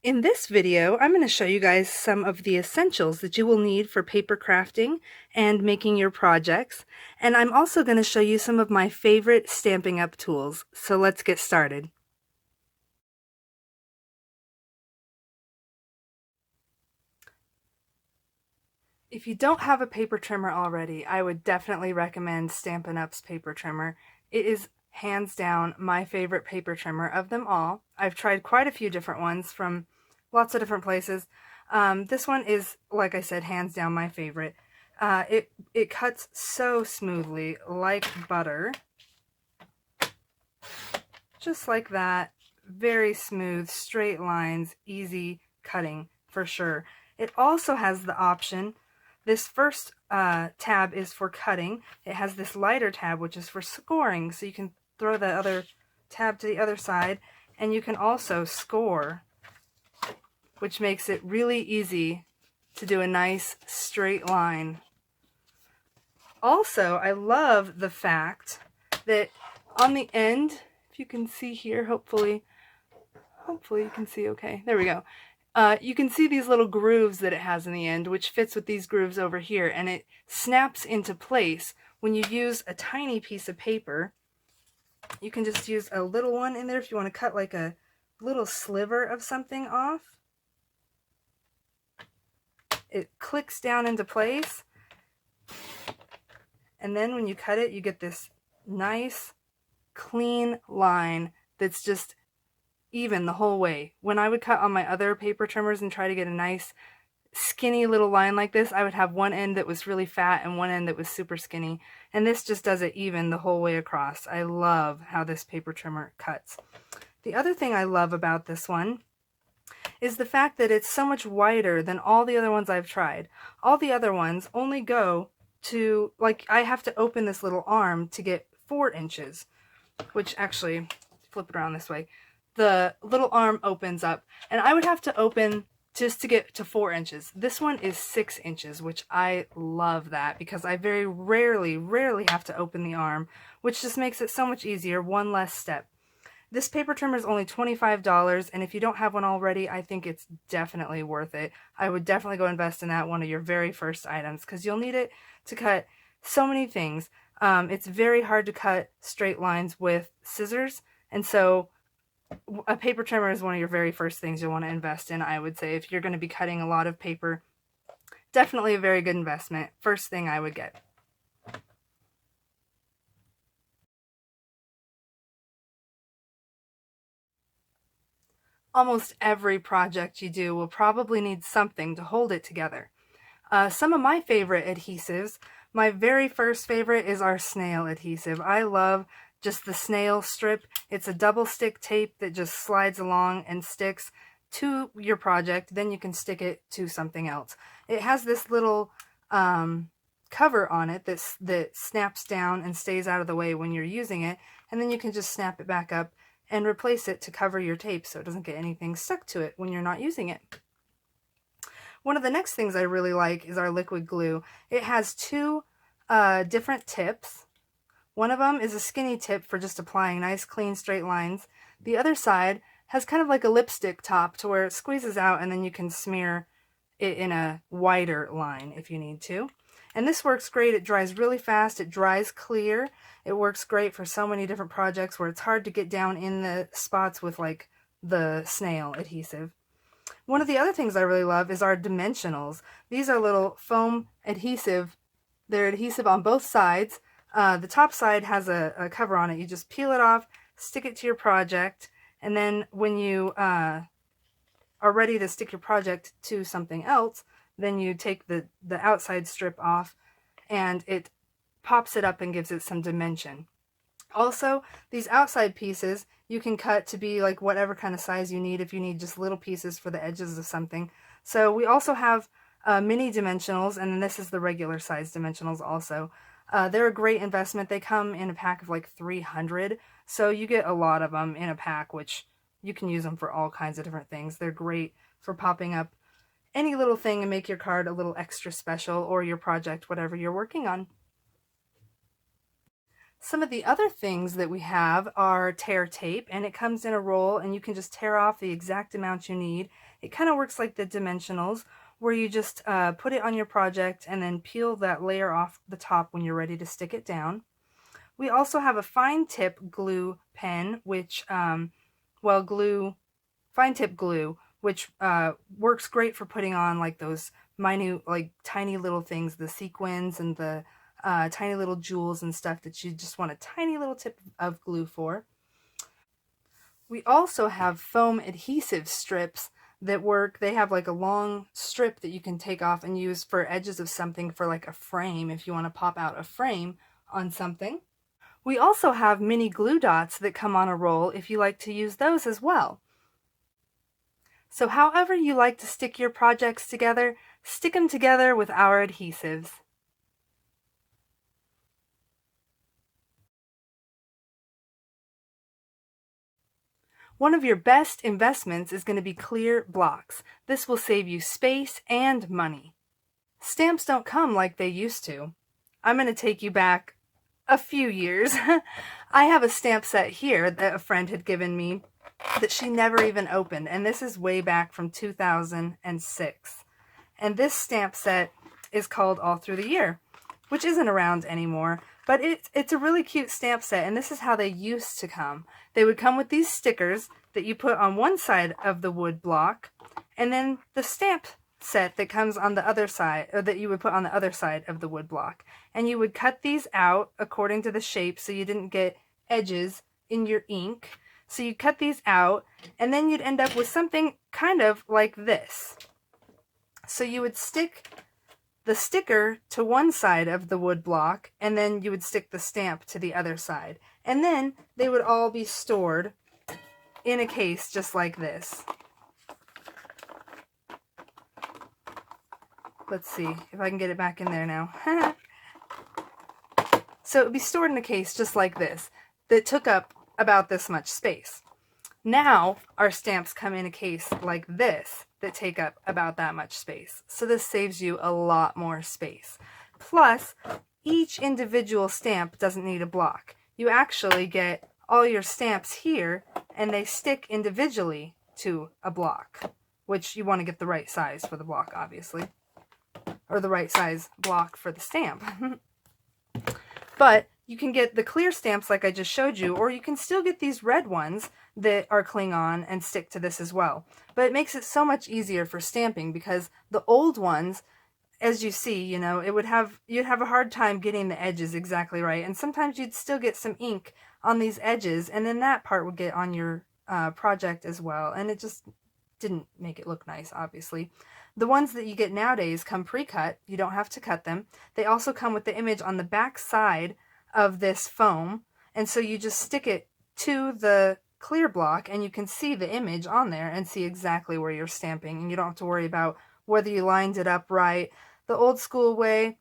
In this video, I'm going to show you guys some of the essentials that you will need for paper crafting and making your projects, and I'm also going to show you some of my favorite Stampin' Up tools. So let's get started. If you don't have a paper trimmer already, I would definitely recommend Stampin' Up's paper trimmer. It is hands down my favorite paper trimmer of them all. I've tried quite a few different ones from lots of different places. This one is, like I said, hands down my favorite. It cuts so smoothly, like butter. Just like that. Very smooth, straight lines, easy cutting for sure. It also has the option. This first tab is for cutting. It has this lighter tab, which is for scoring, so you can throw the other tab to the other side, and you can also score, which makes it really easy to do a nice straight line. Also, I love the fact that on the end, if you can see here, hopefully you can see okay. There we go. You can see these little grooves that it has in the end, which fits with these grooves over here, and it snaps into place when you use a tiny piece of paper. You can just use a little one in there if you want to cut like a little sliver of something off. It clicks down into place, and then when you cut it, you get this nice, clean line that's just even the whole way. When I would cut on my other paper trimmers and try to get a nice skinny little line like this, I would have one end that was really fat and one end that was super skinny, and this just does it even the whole way across. I love how this paper trimmer cuts. The other thing I love about this one is the fact that it's so much wider than all the other ones I've tried. All the other ones only go to, like, I have to open this little arm to get 4 inches, which actually, flip it around this way, the little arm opens up, and I would have to open just to get to 4 inches. This one is 6 inches, which I love that because I very rarely have to open the arm, which just makes it so much easier, one less step. This paper trimmer is only $25, and if you don't have one already, I think it's definitely worth it. I would definitely go invest in that, one of your very first items, because you'll need it to cut so many things. It's very hard to cut straight lines with scissors, and so a paper trimmer is one of your very first things you'll want to invest in, I would say. If you're going to be cutting a lot of paper, definitely a very good investment. First thing I would get. Almost every project you do will probably need something to hold it together. Some of my favorite adhesives, my very first favorite is our snail adhesive. I love just the snail strip. It's a double stick tape that just slides along and sticks to your project. Then you can stick it to something else. It has this little cover on it that snaps down and stays out of the way when you're using it. And then you can just snap it back up and replace it to cover your tape so it doesn't get anything stuck to it when you're not using it. One of the next things I really like is our liquid glue. It has 2 different tips. One of them is a skinny tip for just applying nice, clean, straight lines. The other side has kind of like a lipstick top to where it squeezes out, and then you can smear it in a wider line if you need to. And this works great. It dries really fast. It dries clear. It works great for so many different projects where it's hard to get down in the spots with like the snail adhesive. One of the other things I really love is our dimensionals. These are little foam adhesive. They're adhesive on both sides. The top side has a cover on it. You just peel it off, stick it to your project, and then when you are ready to stick your project to something else, then you take the outside strip off, and it pops it up and gives it some dimension. Also, these outside pieces you can cut to be like whatever kind of size you need if you need just little pieces for the edges of something. So we also have mini dimensionals, and then this is the regular size dimensionals also. They're a great investment. They come in a pack of like 300, so you get a lot of them in a pack, which you can use them for all kinds of different things. They're great for popping up any little thing and make your card a little extra special, or your project, whatever you're working on. Some of the other things that we have are tear tape, and it comes in a roll and you can just tear off the exact amount you need. It kind of works like the dimensionals, where you just put it on your project and then peel that layer off the top when you're ready to stick it down. We also have a fine tip glue pen, which, fine tip glue, which works great for putting on like those minute, like tiny little things, the sequins and the tiny little jewels and stuff that you just want a tiny little tip of glue for. We also have foam adhesive strips that work. They have like a long strip that you can take off and use for edges of something, for like a frame, if you want to pop out a frame on something. We also have mini glue dots that come on a roll if you like to use those as well. So however you like to stick your projects together, stick them together with our adhesives. One of your best investments is going to be clear blocks. This will save you space and money. Stamps don't come like they used to. I'm going to take you back a few years. I have a stamp set here that a friend had given me that she never even opened, and this is way back from 2006. And this stamp set is called All Through the Year, which isn't around anymore, but it's a really cute stamp set, and this is how they used to come. They would come with these stickers that you put on one side of the wood block, and then the stamp set that comes on the other side, or that you would put on the other side of the wood block. And you would cut these out according to the shape so you didn't get edges in your ink. So you cut these out, and then you'd end up with something kind of like this. So you would stick the sticker to one side of the wood block, and then you would stick the stamp to the other side. And then they would all be stored in a case just like this. Let's see if I can get it back in there now. So it would be stored in a case just like this that took up about this much space. Now our stamps come in a case like this that take up about that much space. So this saves you a lot more space. Plus, each individual stamp doesn't need a block. You actually get all your stamps here, and they stick individually to a block, which you want to get the right size for the block, obviously, or the right size block for the stamp. But you can get the clear stamps like I just showed you, or you can still get these red ones that are cling on and stick to this as well. But it makes it so much easier for stamping, because the old ones, as you see, you know, you'd have a hard time getting the edges exactly right, and sometimes you'd still get some ink on these edges, and then that part would get on your project as well, and it just didn't make it look nice, obviously. The ones that you get nowadays come pre-cut. You don't have to cut them. They also come with the image on the back side of this foam, and so you just stick it to the clear block and you can see the image on there and see exactly where you're stamping, and you don't have to worry about whether you lined it up right. The old school way,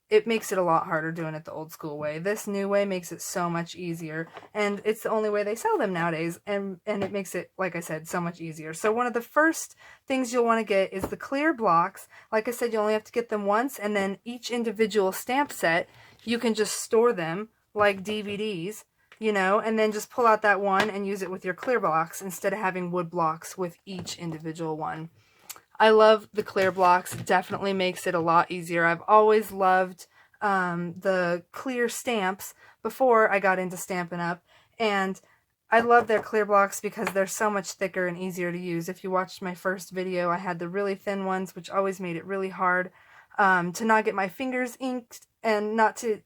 it makes it a lot harder doing it the old school way. This new way makes it so much easier, and it's the only way they sell them nowadays, and it makes it, like I said, so much easier. So one of the first things you'll want to get is the clear blocks. Like I said, you only have to get them once, and then each individual stamp set, you can just store them like DVDs, you know, and then just pull out that one and use it with your clear blocks instead of having wood blocks with each individual one. I love the clear blocks. It definitely makes it a lot easier. I've always loved the clear stamps before I got into Stampin' Up, and I love their clear blocks because they're so much thicker and easier to use. If you watched my first video, I had the really thin ones, which always made it really hard to not get my fingers inked and not to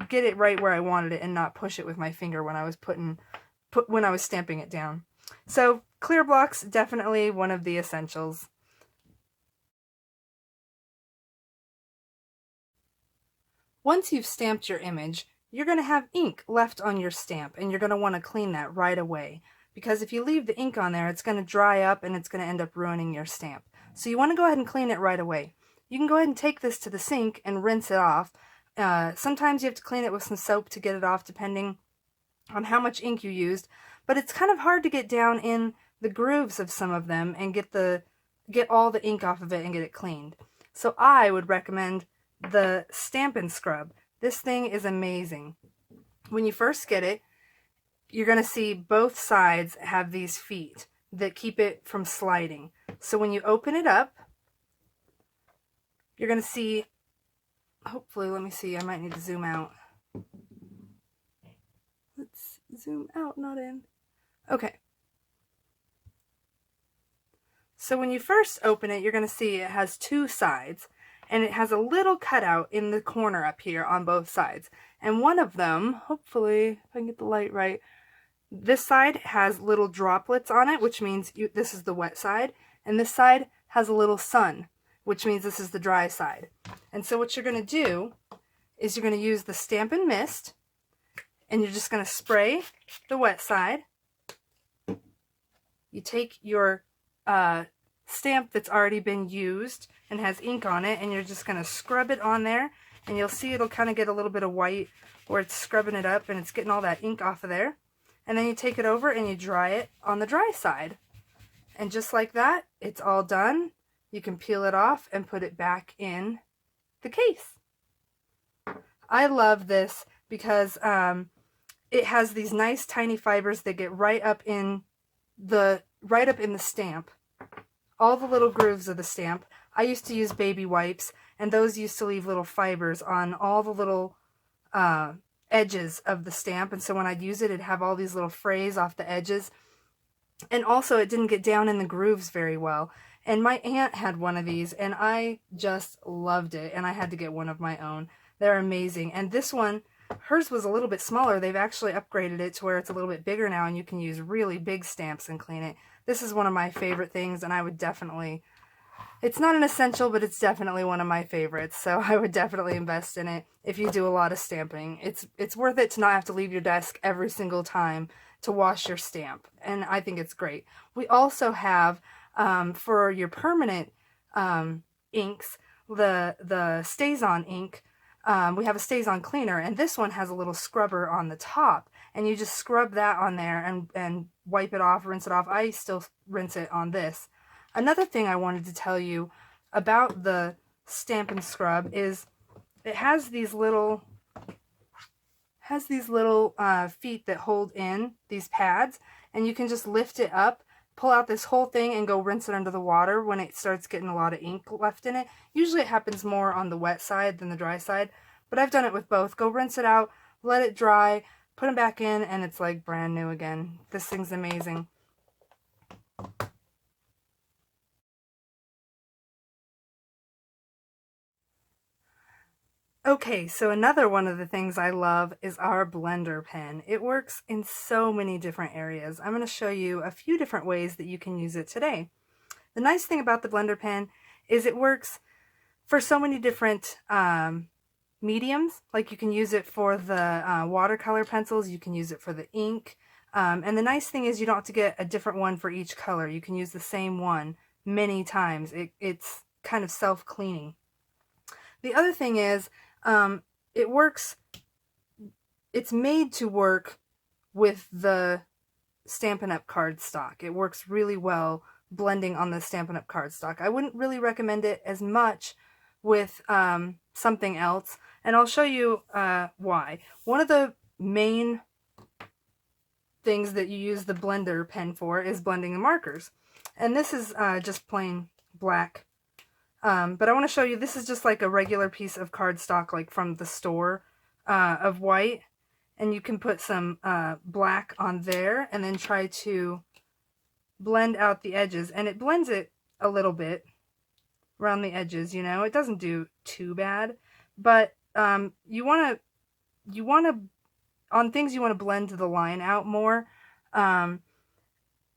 get it right where I wanted it and not push it with my finger when I was when I was stamping it down. So clear blocks, definitely one of the essentials. Once you've stamped your image, you're going to have ink left on your stamp, and you're going to want to clean that right away, because if you leave the ink on there, it's going to dry up and it's going to end up ruining your stamp. So you want to go ahead and clean it right away. You can go ahead and take this to the sink and rinse it off. Sometimes you have to clean it with some soap to get it off, depending on how much ink you used, but it's kind of hard to get down in the grooves of some of them and get all the ink off of it and get it cleaned. So I would recommend the Stampin Scrub. This thing is amazing. When you first get it, you're going to see both sides have these feet that keep it from sliding. So when you open it up, you're going to see, hopefully, let me see, I might need to zoom out. Let's zoom out, not in. Okay. So when you first open it, you're going to see it has two sides, and it has a little cutout in the corner up here on both sides. And one of them, hopefully, if I can get the light right, this side has little droplets on it, which means this is the wet side, and this side has a little sun, which means this is the dry side. And so what you're going to do is you're going to use the Stampin Mist, and you're just going to spray the wet side. You take your stamp that's already been used and has ink on it, and you're just going to scrub it on there, and you'll see it'll kind of get a little bit of white where it's scrubbing it up and it's getting all that ink off of there. And then you take it over and you dry it on the dry side. And just like that, it's all done. You can peel it off and put it back in the case. I love this because it has these nice tiny fibers that get right up in the stamp. All the little grooves of the stamp. I used to use baby wipes, and those used to leave little fibers on all the little edges of the stamp, and so when I'd use it, it'd have all these little frays off the edges. And also, it didn't get down in the grooves very well. And my aunt had one of these, and I just loved it, and I had to get one of my own. They're amazing. And this one, hers was a little bit smaller. They've actually upgraded it to where it's a little bit bigger now, and you can use really big stamps and clean it. This is one of my favorite things, and I would definitely, it's not an essential, but it's definitely one of my favorites, so I would definitely invest in it if you do a lot of stamping. It's worth it to not have to leave your desk every single time to wash your stamp, and I think it's great. We also have, for your permanent inks, the Stazon ink. We have a Stazon Cleaner, and this one has a little scrubber on the top, and you just scrub that on there and wipe it off, rinse it off. I still rinse it on this. Another thing I wanted to tell you about the Stampin' Scrub is it has these little feet that hold in these pads, and you can just lift it up, pull out this whole thing, and go rinse it under the water when it starts getting a lot of ink left in it. Usually it happens more on the wet side than the dry side, but I've done it with both. Go rinse it out, let it dry, put them back in, and it's like brand new again. This thing's amazing. Okay, so another one of the things I love is our blender pen. It works in so many different areas. I'm going to show you a few different ways that you can use it today. The nice thing about the blender pen is it works for so many different mediums. Like you can use it for the watercolor pencils, you can use it for the ink, and the nice thing is you don't have to get a different one for each color. You can use the same one many times. It's kind of self-cleaning. The other thing is it works, it's made to work with the Stampin' Up! Cardstock. It works really well blending on the Stampin' Up! Cardstock. I wouldn't really recommend it as much with something else, and I'll show you why. One of the main things that you use the blender pen for is blending the markers. And this is just plain black. But I want to show you, this is just like a regular piece of cardstock, like from the store, of white. And you can put some black on there and then try to blend out the edges. And it blends it a little bit around the edges, you know. It doesn't do too bad. But you want to, on things you want to blend the line out more,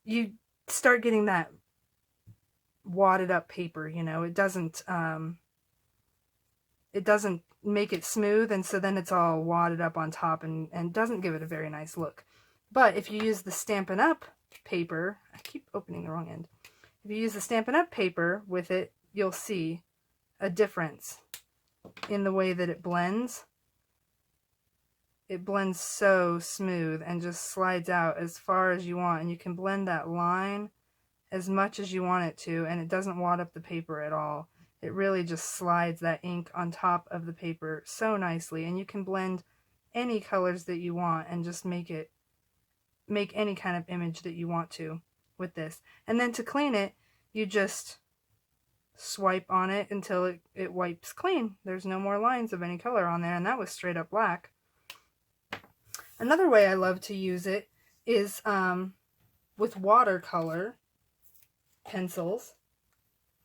you start getting that wadded up paper, you know. It doesn't make it smooth, and so then it's all wadded up on top and doesn't give it a very nice look. But if you use the Stampin' Up! Paper, I keep opening the wrong end. If you use the Stampin' Up! Paper with it, you'll see a difference in the way that it blends. It blends so smooth and just slides out as far as you want, and you can blend that line as much as you want it to, and it doesn't wad up the paper at all. It really just slides that ink on top of the paper so nicely, and you can blend any colors that you want and just make any kind of image that you want to with this. And then to clean it, you just swipe on it until it wipes clean. There's no more lines of any color on there, and that was straight up black. Another way I love to use it is with watercolor pencils.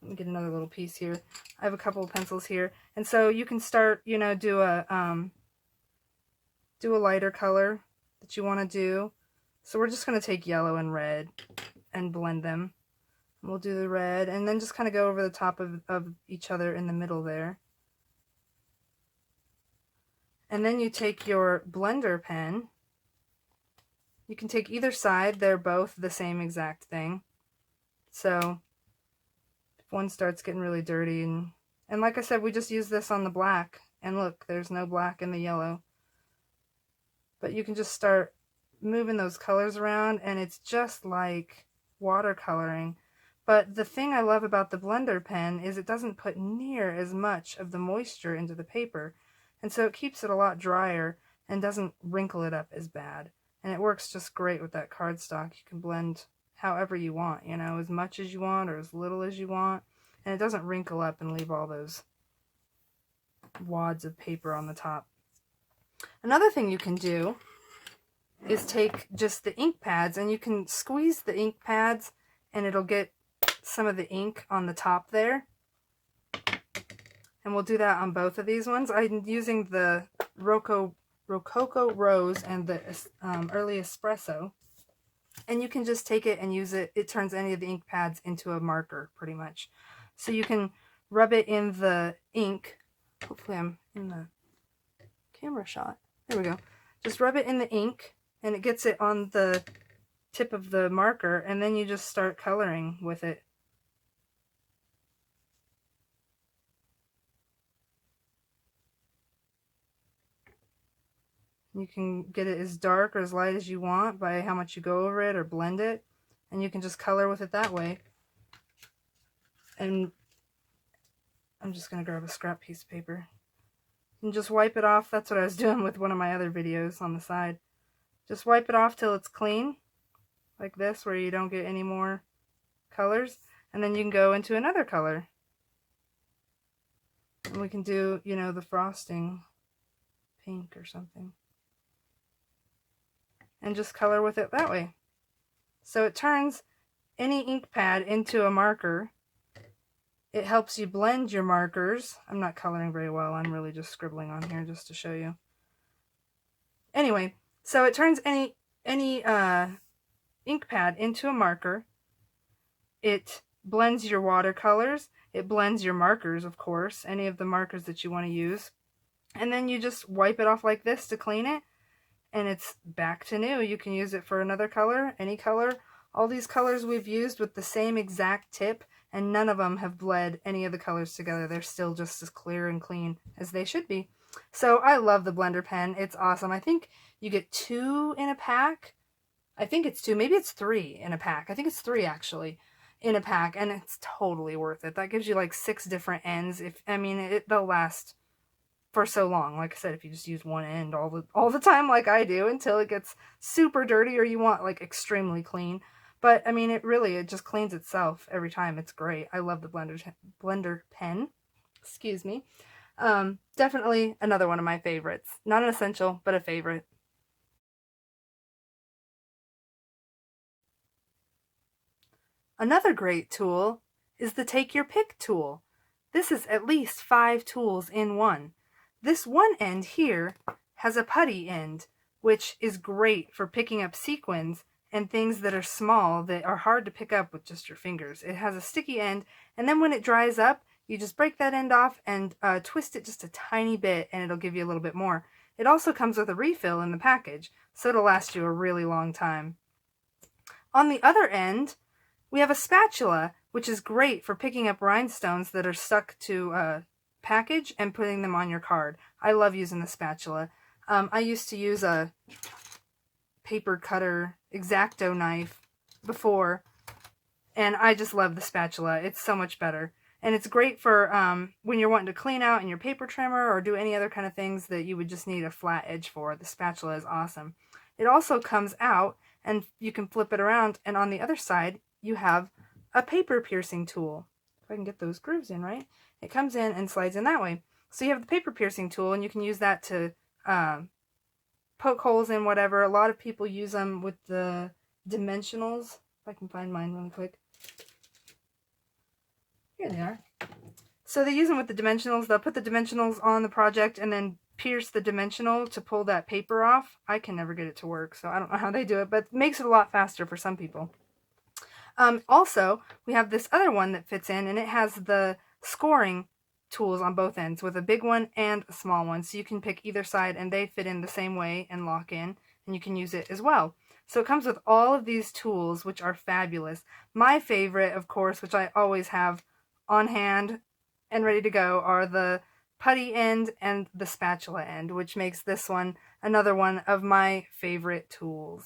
Let me get another little piece here. I have a couple of pencils here, and so you can start, you know, do a lighter color that you want to do. So we're just going to take yellow and red and blend them. We'll do the red and then just kind of go over the top of each other in the middle there. And then you take your blender pen. You can take either side. They're both the same exact thing. So if one starts getting really dirty, and like I said, we just use this on the black. And look, there's no black in the yellow. But you can just start moving those colors around, and it's just like watercoloring. But the thing I love about the blender pen is it doesn't put near as much of the moisture into the paper, and so it keeps it a lot drier and doesn't wrinkle it up as bad. And it works just great with that cardstock. You can blend however you want, you know, as much as you want or as little as you want, and it doesn't wrinkle up and leave all those wads of paper on the top. Another thing you can do is take just the ink pads, and you can squeeze the ink pads and it'll get some of the ink on the top there. And we'll do that on both of these ones. I'm using the Rococo Rose and the Early Espresso. And you can just take it and use it. It turns any of the ink pads into a marker, pretty much. So you can rub it in the ink. Hopefully I'm in the camera shot. There we go. Just rub it in the ink, and it gets it on the tip of the marker, and then you just start coloring with it. You can get it as dark or as light as you want by how much you go over it or blend it, and you can just color with it that way. And I'm just going to grab a scrap piece of paper and just wipe it off. That's what I was doing with one of my other videos on the side. Just wipe it off till it's clean, like this, where you don't get any more colors, and then you can go into another color. And we can do, you know, the frosting pink or something. And just color with it that way. So it turns any ink pad into a marker. It helps you blend your markers. I'm not coloring very well. I'm really just scribbling on here just to show you. Anyway, so it turns any ink pad into a marker. It blends your watercolors. It blends your markers, of course, any of the markers that you want to use. And then you just wipe it off like this to clean it, and it's back to new. You can use it for another color, any color. All these colors we've used with the same exact tip, and none of them have bled any of the colors together. They're still just as clear and clean as they should be. So I love the blender pen. It's awesome. I think you get 2 in a pack. I think it's 2. Maybe it's 3 in a pack. I think it's 3 actually in a pack, and it's totally worth it. That gives you like 6 different ends. They'll last for so long. Like I said, if you just use one end all the time like I do until it gets super dirty or you want like extremely clean. But I mean, it just cleans itself every time. It's great. I love the blender pen. Excuse me. Definitely another one of my favorites. Not an essential, but a favorite. Another great tool is the Take Your Pick tool. This is at least 5 tools in one. This one end here has a putty end, which is great for picking up sequins and things that are small that are hard to pick up with just your fingers. It has a sticky end, and then when it dries up, you just break that end off and twist it just a tiny bit, and it'll give you a little bit more. It also comes with a refill in the package, so it'll last you a really long time. On the other end, we have a spatula, which is great for picking up rhinestones that are stuck to a package and putting them on your card. I love using the spatula. I used to use a paper cutter X-Acto knife before, and I just love the spatula. It's so much better. And it's great for when you're wanting to clean out in your paper trimmer or do any other kind of things that you would just need a flat edge for. The spatula is awesome. It also comes out and you can flip it around, and on the other side you have a paper piercing tool. If I can get those grooves in right. It comes in and slides in that way. So you have the paper piercing tool, and you can use that to poke holes in whatever. A lot of people use them with the dimensionals. If I can find mine really quick. Here they are. So they use them with the dimensionals. They'll put the dimensionals on the project and then pierce the dimensional to pull that paper off. I can never get it to work, so I don't know how they do it, but it makes it a lot faster for some people. Also, we have this other one that fits in, and it has the scoring tools on both ends with a big one and a small one. So you can pick either side and they fit in the same way and lock in, and you can use it as well. So it comes with all of these tools, which are fabulous. My favorite, of course, which I always have on hand and ready to go, are the putty end and the spatula end, which makes this one another one of my favorite tools.